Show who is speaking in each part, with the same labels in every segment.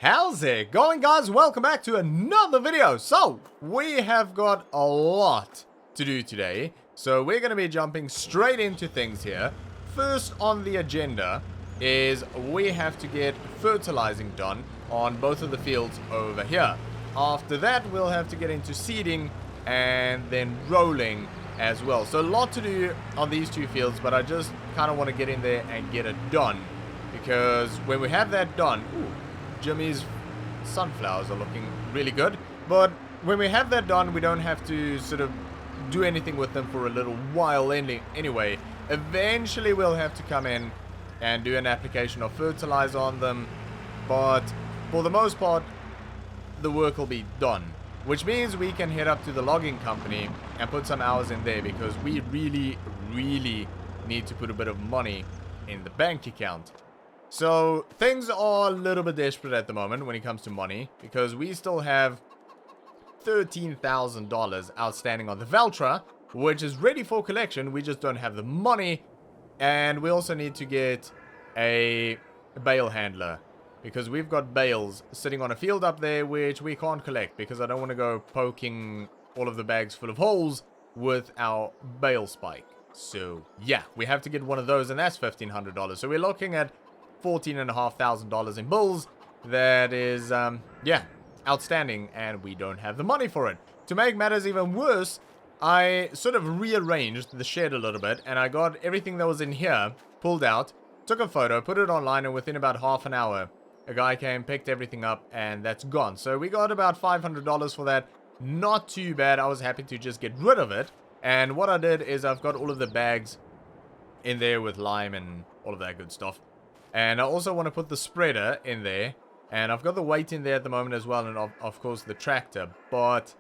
Speaker 1: How's it going, guys? Welcome back to another video. So, we have got a lot to do today. So, we're going to be jumping straight into things here. First on the agenda is we have to get fertilizing done on both of the fields over here. After that, we'll have to get into seeding and then rolling as well. So, a lot to do on these two fields, but I just kind of want to get in there and get it done. Because when we have that done... Ooh, Jimmy's sunflowers are looking really good, but when we have that done, we don't have to sort of do anything with them for a little while anyway. Eventually we'll have to come in and do an application of fertilizer on them, but for the most part the work will be done, which means we can head up to the logging company and put some hours in there, because we really need to put a bit of money in the bank account. So, things are a little bit desperate at the moment when it comes to money, because we still have $13,000 outstanding on the Valtra, which is ready for collection. We just don't have the money, and we also need to get a bale handler, because we've got bales sitting on a field up there which we can't collect, because I don't want to go poking all of the bags full of holes with our bale spike. So, yeah, we have to get one of those, and that's $1,500. So, we're looking at $14,500 in bills. That is, yeah, outstanding, and we don't have the money for it. To make matters even worse, I sort of rearranged the shed a little bit, and I got everything that was in here pulled out, took a photo, put it online, and within about half an hour, a guy came, picked everything up, and that's gone. So we got about $500 for that. Not too bad. I was happy to just get rid of it. And what I did is I've got all of the bags in there with lime and all of that good stuff. And I also want to put the spreader in there. And I've got the weight in there at the moment as well. And of course the tractor. But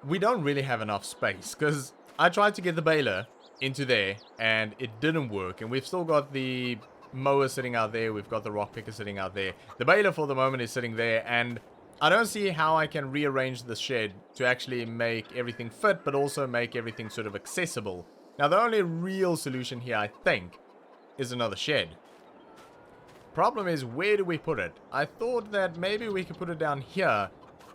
Speaker 1: we don't really have enough space. Because I tried to get the baler into there. And it didn't work. And we've still got the mower sitting out there. We've got the rock picker sitting out there. The baler for the moment is sitting there. And I don't see how I can rearrange the shed to actually make everything fit. But also make everything sort of accessible. Now the only real solution here, I think, is another shed. Problem is, where do we put it? I thought that maybe we could put it down here,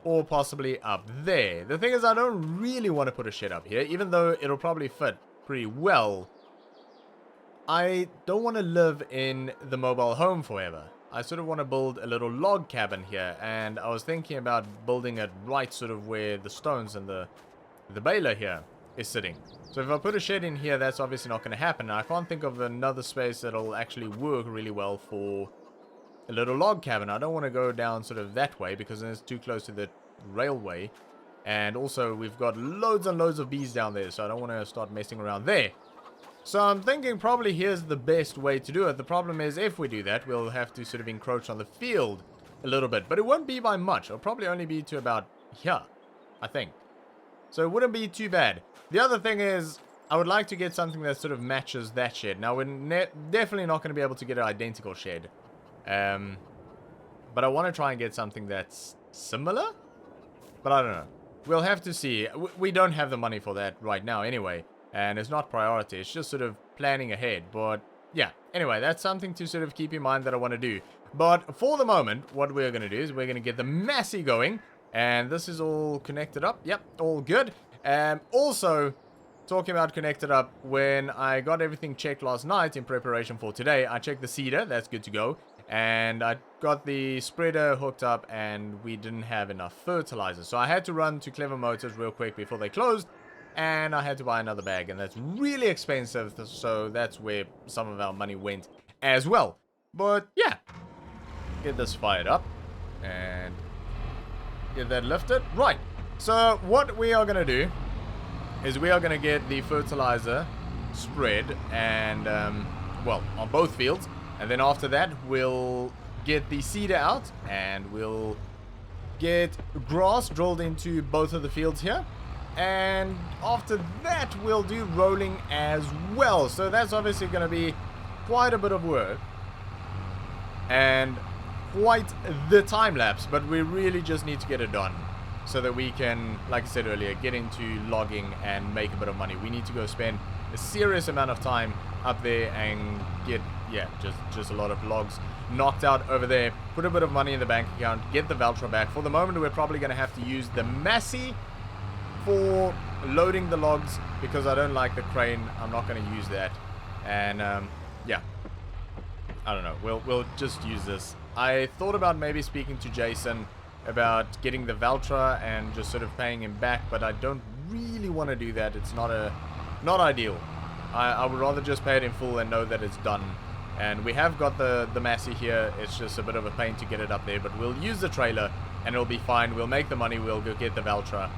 Speaker 1: or possibly up there. The thing is, I don't really want to put a shed up here, even though it'll probably fit pretty well. I don't want to live in the mobile home forever. I sort of want to build a little log cabin here, and I was thinking about building it right sort of where the stones and the baler here is sitting. So if I put a shed in here, that's obviously not going to happen. I can't think of another space that'll actually work really well for a little log cabin. I don't want to go down sort of that way, because then it's too close to the railway. And also we've got loads and loads of bees down there, so I don't want to start messing around there. So I'm thinking probably here's the best way to do it. The problem is, if we do that, we'll have to sort of encroach on the field a little bit. But it won't be by much. It'll probably only be to about here, I think. So it wouldn't be too bad. The other thing is, I would like to get something that sort of matches that shed. Now, we're definitely not going to be able to get an identical shed. But I want to try and get something that's similar. But I don't know. We'll have to see. We don't have the money for that right now anyway. And it's not priority. It's just sort of planning ahead. But yeah. Anyway, that's something to sort of keep in mind that I want to do. But for the moment, what we're going to do is we're going to get the Massey going. And this is all connected up. Yep, all good. Also, talking about connected up, when I got everything checked last night in preparation for today, I checked the seeder. That's good to go. And I got the spreader hooked up, and we didn't have enough fertilizer. So I had to run to Clever Motors real quick before they closed. And I had to buy another bag. And that's really expensive. So that's where some of our money went as well. But yeah. Get this fired up. And get that lifted. Right. So what we are going to do is we are going to get the fertilizer spread and, well, on both fields. And then after that, we'll get the seeder out and we'll get grass drilled into both of the fields here. And after that, we'll do rolling as well. So that's obviously going to be quite a bit of work and quite the time lapse, but we really just need to get it done. So that we can, like I said earlier, get into logging and make a bit of money. We need to go spend a serious amount of time up there and get, yeah, just a lot of logs knocked out over there, put a bit of money in the bank account, get the Valtra back. For the moment, we're probably going to have to use the Massey for loading the logs because I don't like the crane. I'm not going to use that. And yeah, I don't know. We'll just use this. I thought about maybe speaking to Jason about getting the Valtra and just sort of paying him back, but I don't really want to do that. It's not ideal. I would rather just pay it in full and know that it's done. And we have got the Massey here. It's just a bit of a pain to get it up there, but we'll use the trailer and it'll be fine. We'll make the money. We'll go get the Valtra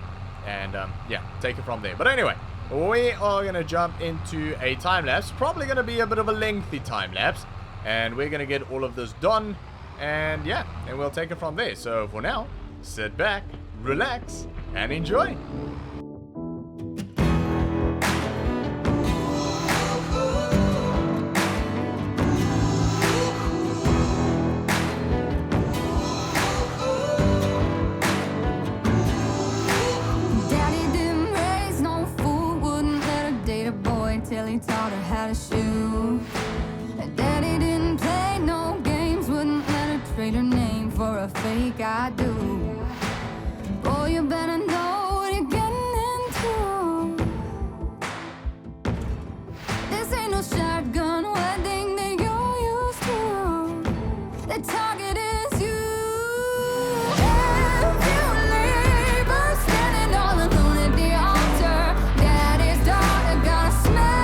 Speaker 1: and yeah, take it from there. But anyway, we are going to jump into a time lapse. Probably going to be a bit of a lengthy time lapse, and we're going to get all of this done. And yeah, and we'll take it from there. So for now, sit back, relax, and enjoy.
Speaker 2: Till he taught her how to shoot. Daddy didn't play no games, wouldn't let her trade her name for a fake I do. Boy, you better know what you're getting into. This ain't no shotgun wedding that you're used to. The target is you. If you leave her standing all alone at the altar, Daddy's daughter got a smell.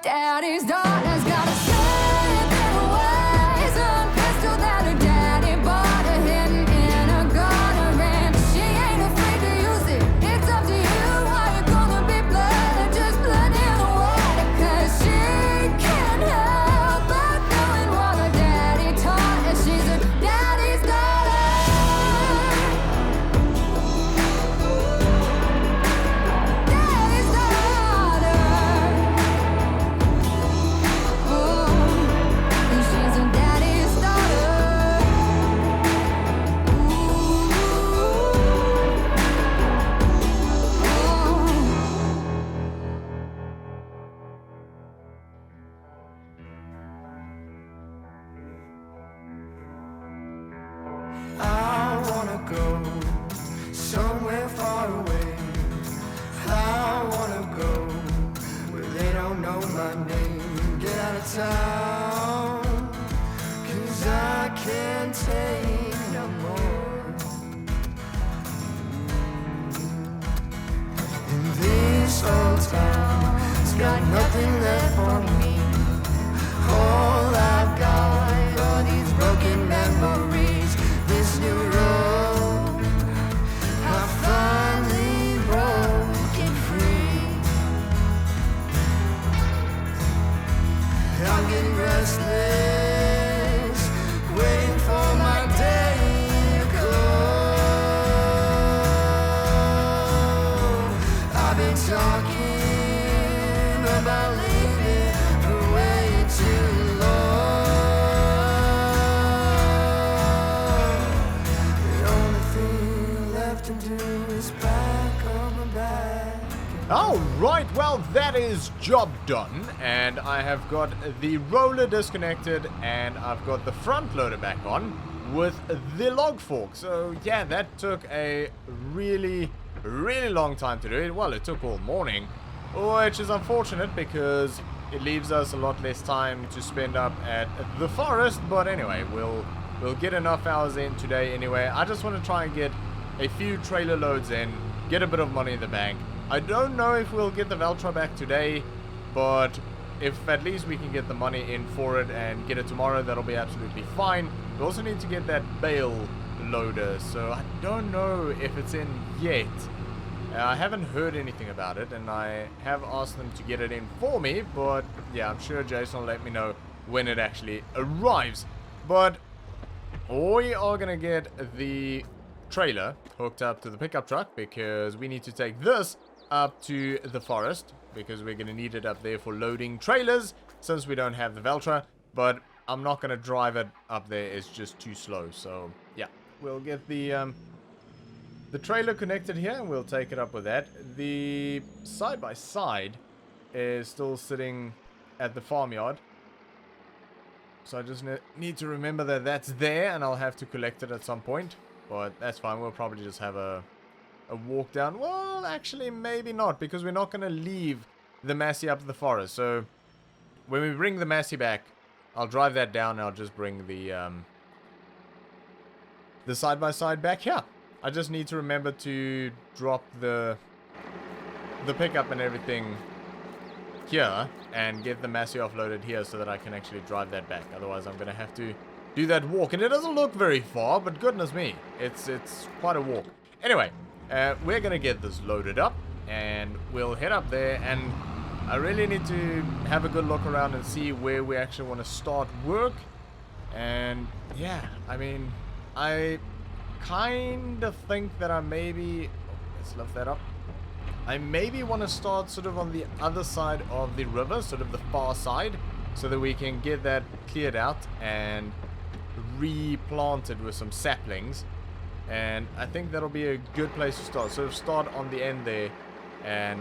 Speaker 2: Daddy's daughter's got a slip in her ways, a pistol that her daddy bought her hidden in a gutter, and she ain't afraid to use it. It's up to you how you're gonna be blood or just blood in the water, 'cause she can't help but knowing what her daddy taught her. She's her daddy's daughter. Daddy's daughter.
Speaker 3: got nothing left for me. All I've got are these broken memories. This new road, I finally broke it free. I'm getting restless, waiting for my day to go. I've been talking about leaving for way too long. The only thing left to do is pack up my bag.
Speaker 1: Alright, well that is job done, and I have got the roller disconnected and I've got the front loader back on with the log fork. So yeah, that took a really long time to do it. Well, it took all morning, which is unfortunate because it leaves us a lot less time to spend up at the forest. But anyway, we'll get enough hours in today anyway. I just want to try and get a few trailer loads in, get a bit of money in the bank. I don't know if we'll get the Veltra back today, but if at least we can get the money in for it and get it tomorrow, that'll be absolutely fine. We also need to get that bale loader, so I don't know if it's in yet. I haven't heard anything about it, and I have asked them to get it in for me, but yeah, I'm sure Jason will let me know when it actually arrives. But we are gonna get the trailer hooked up to the pickup truck because we need to take this up to the forest because we're going to need it up there for loading trailers since we don't have the Veltra. But I'm not going to drive it up there, it's just too slow. So yeah, we'll get the trailer connected here and we'll take it up with that. The side-by-side is still sitting at the farmyard, so I just need to remember that that's there and I'll have to collect it at some point. But that's fine, we'll probably just have a walk down. Well, actually, maybe not, because we're not going to leave the Massey up to the forest. So when we bring the Massey back, I'll drive that down and I'll just bring the side-by-side back here. I just need to remember to drop the pickup and everything here and get the Massey offloaded here so that I can actually drive that back. Otherwise, I'm going to have to do that walk. And it doesn't look very far, but goodness me, it's quite a walk. Anyway, we're going to get this loaded up and we'll head up there, and I really need to have a good look around and see where we actually want to start work. And yeah, I mean, I kind of think that I maybe, let's lift that up. I maybe want to start sort of on the other side of the river, sort of the far side, so that we can get that cleared out and replanted with some saplings. And I think that'll be a good place to start. Sort of start on the end there and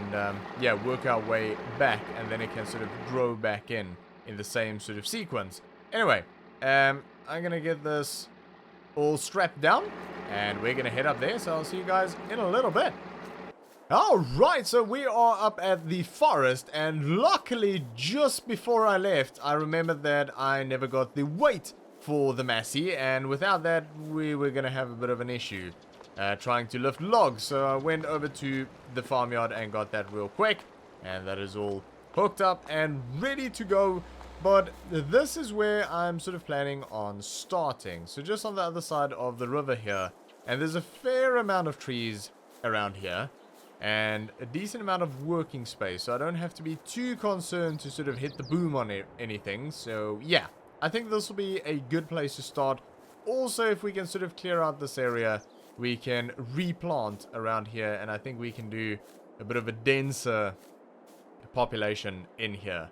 Speaker 1: yeah, work our way back, and then it can sort of grow back in the same sort of sequence. Anyway, I'm gonna get this all strapped down and we're gonna head up there, so I'll see you guys in a little bit. Alright, so we are up at the forest, and luckily just before I left I remembered that I never got the weight for the Massey, and without that we were gonna have a bit of an issue trying to lift logs. So I went over to the farmyard and got that real quick, and that is all hooked up and ready to go. But this is where I'm sort of planning on starting, so just on the other side of the river here, and there's a fair amount of trees around here and a decent amount of working space, so I don't have to be too concerned to sort of hit the boom on anything. So yeah, I think this will be a good place to start. Also, if we can sort of clear out this area, we can replant around here, and I think we can do a bit of a denser population in here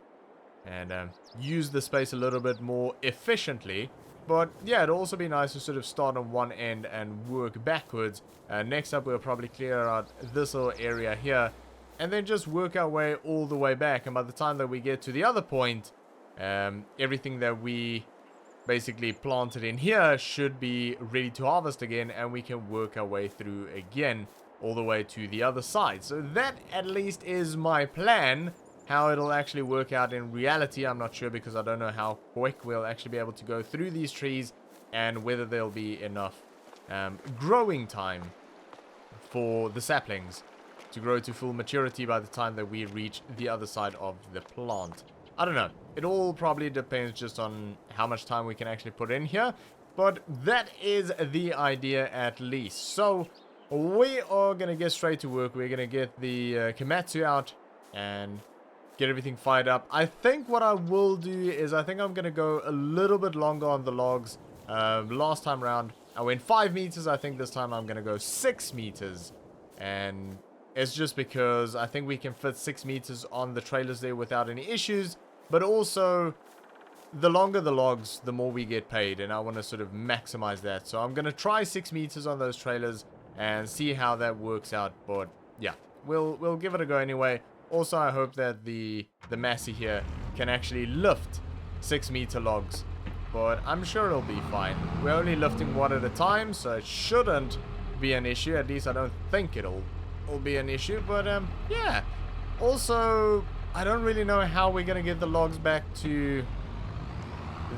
Speaker 1: and use the space a little bit more efficiently. But yeah, it'll also be nice to sort of start on one end and work backwards. Next up, we'll probably clear out this little area here and then just work our way all the way back. And by the time that we get to the other point, everything that we basically planted in here should be ready to harvest again, and we can work our way through again all the way to the other side. So that at least is my plan. How it'll actually work out in reality, I'm not sure, because I don't know how quick we'll actually be able to go through these trees and whether there'll be enough growing time for the saplings. to grow to full maturity by the time that we reach the other side of the plant. I don't know. It all probably depends just on how much time we can actually put in here. But that is the idea at least. So we are going to get straight to work. We're going to get the Komatsu out and get everything fired up. I think what I will do is I think I'm going to go a little bit longer on the logs. Last time around I went 5 meters. I think this time I'm going to go 6 meters. And it's just because I think we can fit 6 meters on the trailers there without any issues. But also, the longer the logs, the more we get paid. And I want to sort of maximize that. So I'm going to try 6 meters on those trailers and see how that works out. But yeah, we'll give it a go anyway. Also, I hope that the Massey here can actually lift 6 meter logs. But I'm sure it'll be fine. We're only lifting one at a time, so it shouldn't be an issue. At least I don't think it'll be an issue. But yeah. Also, I don't really know how we're going to get the logs back to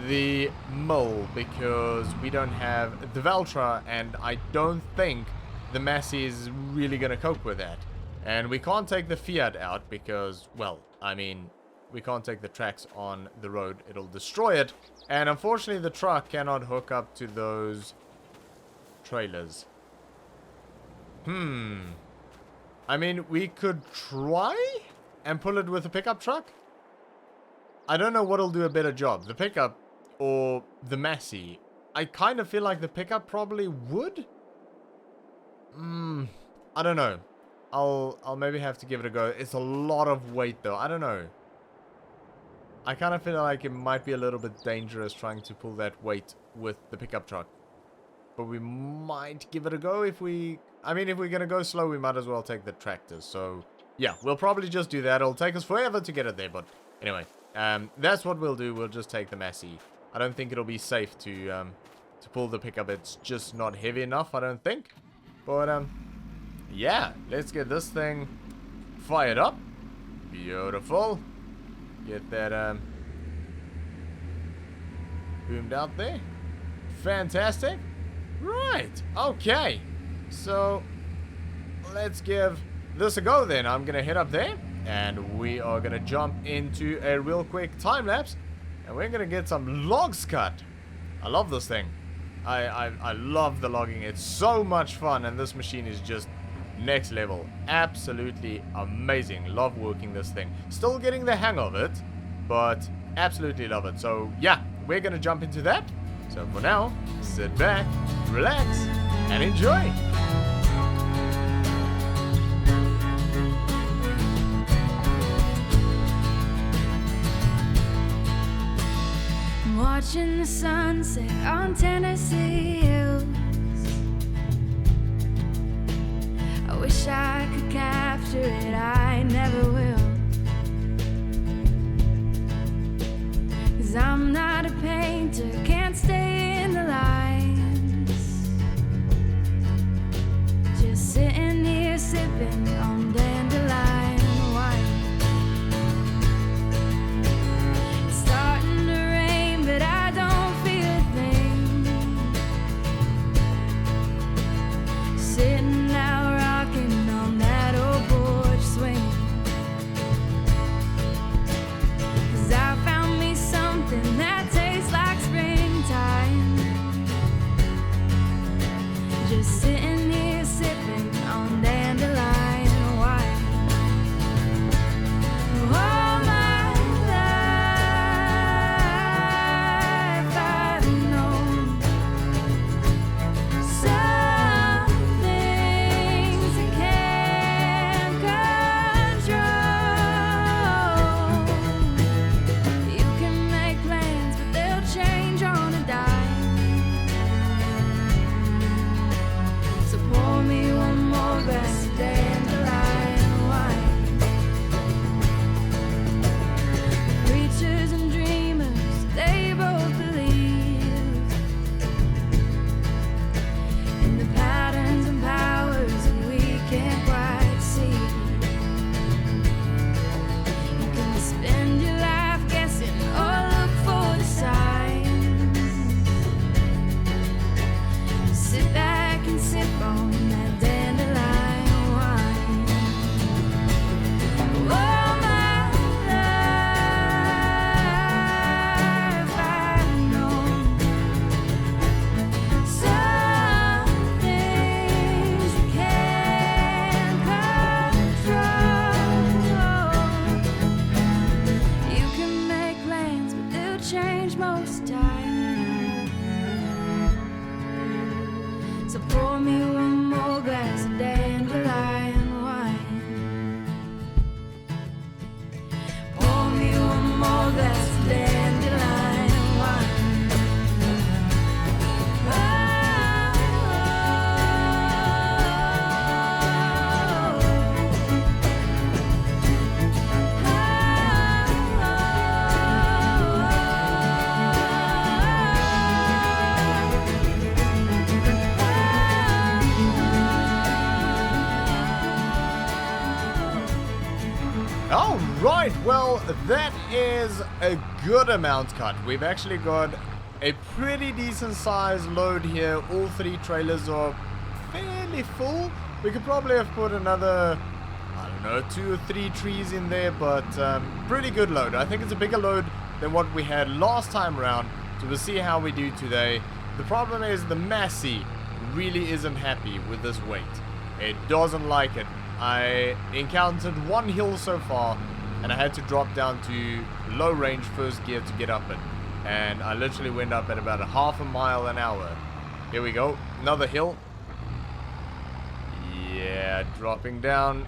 Speaker 1: the mill because we don't have the Valtra, and I don't think the Massey is really going to cope with that. And we can't take the Fiat out because, well, I mean, we can't take the tracks on the road. It'll destroy it. And unfortunately, the truck cannot hook up to those trailers. I mean, we could try and pull it with a pickup truck. I don't know what'll do a better job, the pickup or the Massey. I kind of feel like the pickup probably would. I don't know. I'll maybe have to give it a go. It's a lot of weight though. I don't know. I kind of feel like it might be a little bit dangerous trying to pull that weight with the pickup truck. But we might give it a go if we... I mean, if we're going to go slow, we might as well take the tractors. So, yeah, we'll probably just do that. It'll take us forever to get it there. But anyway, that's what we'll do. We'll just take the Massey. I don't think it'll be safe to pull the pickup. It's just not heavy enough, I don't think. But, yeah, let's get this thing fired up. Beautiful. Get that boomed out there. Fantastic. Right. Okay. So let's give this a go then. I'm gonna head up there and we are gonna jump into a real quick time lapse and we're gonna get some logs cut. I love this thing. I love the logging. It's so much fun and this machine is just next level. Absolutely amazing. Love working this thing. Still getting the hang of it, but absolutely love it. So yeah, we're gonna jump into that. So for now, sit back, relax, and enjoy.
Speaker 2: Watching the sunset on Tennessee hills. I wish I could capture it, I never will. 'Cause I'm not a painter, can't stay in the lines. Just sitting here sipping on dandelion wine. It's starting to rain, but I don't feel a thing. Sitting out rocking on that old porch swing.
Speaker 1: Alright, well, that is a good amount cut. We've actually got a pretty decent sized load here. All 3 trailers are fairly full. We could probably have put another, I don't know, 2 or 3 trees in there, but pretty good load. I think it's a bigger load than what we had last time around, so we'll see how we do today. The problem is the Massey really isn't happy with this weight. It doesn't like it. I encountered 1 hill so far, and I had to drop down to low range first gear to get up it. And I literally went up at about a half a mile an hour. Here we go, another hill. Yeah, dropping down.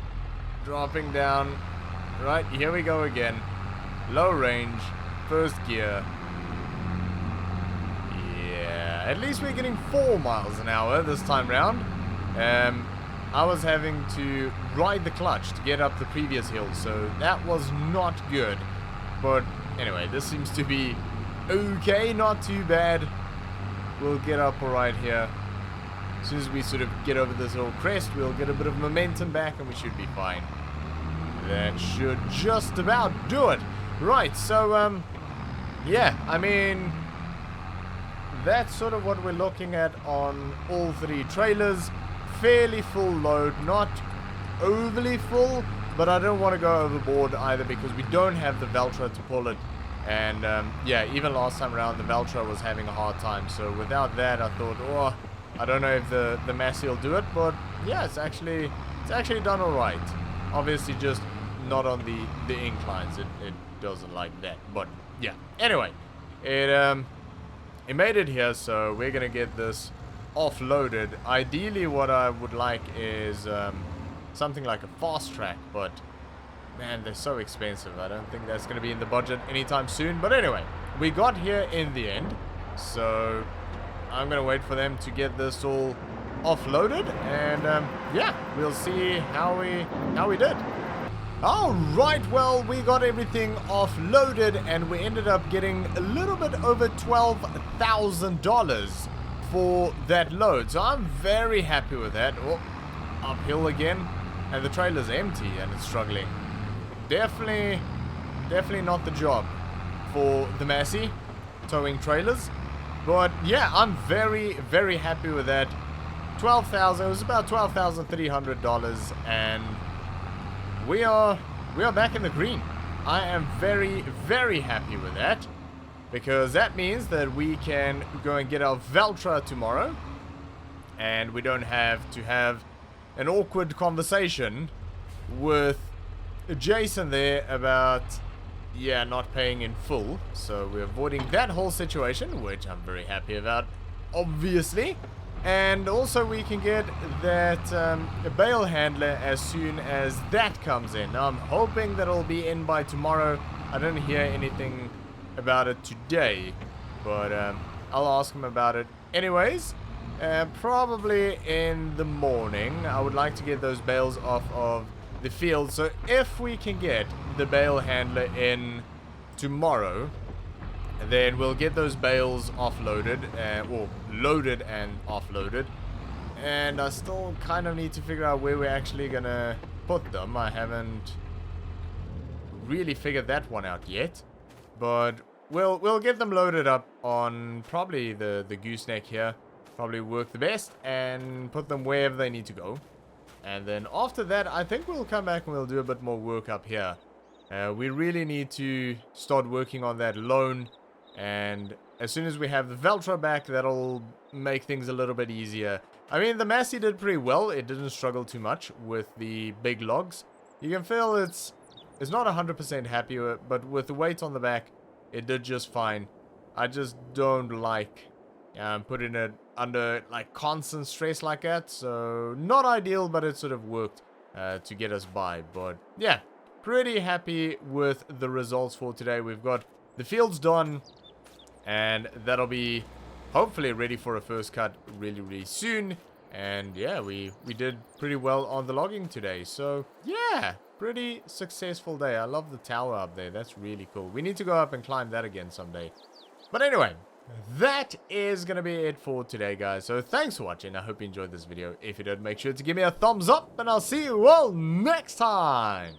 Speaker 1: Right, here we go again. Low range, first gear. Yeah, at least we're getting 4 miles an hour this time round. I was having to ride the clutch to get up the previous hill, so that was not good. But anyway, this seems to be okay, not too bad. We'll get up alright here. As soon as we sort of get over this little crest, we'll get a bit of momentum back and we should be fine. That should just about do it. Right, so, yeah, I mean, that's sort of what we're looking at on all 3 trailers. Fairly full load, not overly full, but I don't want to go overboard either because we don't have the Veltra to pull it. And yeah, even last time around the Veltra was having a hard time, so without that I thought, oh, I don't know if the Massey will do it, but yeah, it's actually done alright. Obviously just not on the inclines, it doesn't like that, but yeah. Anyway, it made it here, so we're gonna get this offloaded. Ideally what I would like is something like a fast track, but man, they're so expensive. I don't think that's going to be in the budget anytime soon. But anyway, we got here in the end, so I'm going to wait for them to get this all offloaded, and yeah, we'll see how we did. Alright, well, we got everything offloaded and we ended up getting a little bit over $12,000 for that load, so I'm very happy with that. Oh, uphill again, and the trailer's empty and it's struggling. Definitely not the job for the Massey towing trailers, but yeah, I'm very happy with that. 12,000, it was about $12,300, and we are back in the green. I am very happy with that, because that means that we can go and get our Veltra tomorrow, and we don't have to have an awkward conversation with Jason there about, yeah, not paying in full. So we're avoiding that whole situation, which I'm very happy about, obviously. And also we can get that bale handler as soon as that comes in. Now I'm hoping that it'll be in by tomorrow. I didn't hear anything about it today, but I'll ask him about it anyways. Probably in the morning. I would like to get those bales off of the field, so if we can get the bale handler in tomorrow, then we'll get those bales offloaded, or loaded and offloaded. And I still kind of need to figure out where we're actually gonna put them. I haven't really figured that one out yet, but we'll get them loaded up on probably the gooseneck here. Probably work the best and put them wherever they need to go. And then after that, I think we'll come back and we'll do a bit more work up here. We really need to start working on that loan, and as soon as we have the Veltra back, that'll make things a little bit easier. I mean, the Massey did pretty well. It didn't struggle too much with the big logs. You can feel it's not 100% happy, but with the weight on the back, it did just fine. I just don't like putting it under like constant stress like that, so not ideal, but it sort of worked to get us by. But yeah, pretty happy with the results for today. We've got the fields done, and that'll be hopefully ready for a first cut really soon. And yeah, we did pretty well on the logging today, so yeah, pretty successful day. I love the tower up there. That's really cool. We need to go up and climb that again someday. But anyway, that is going to be it for today, guys. So thanks for watching. I hope you enjoyed this video. If you did, make sure to give me a thumbs up, and I'll see you all next time.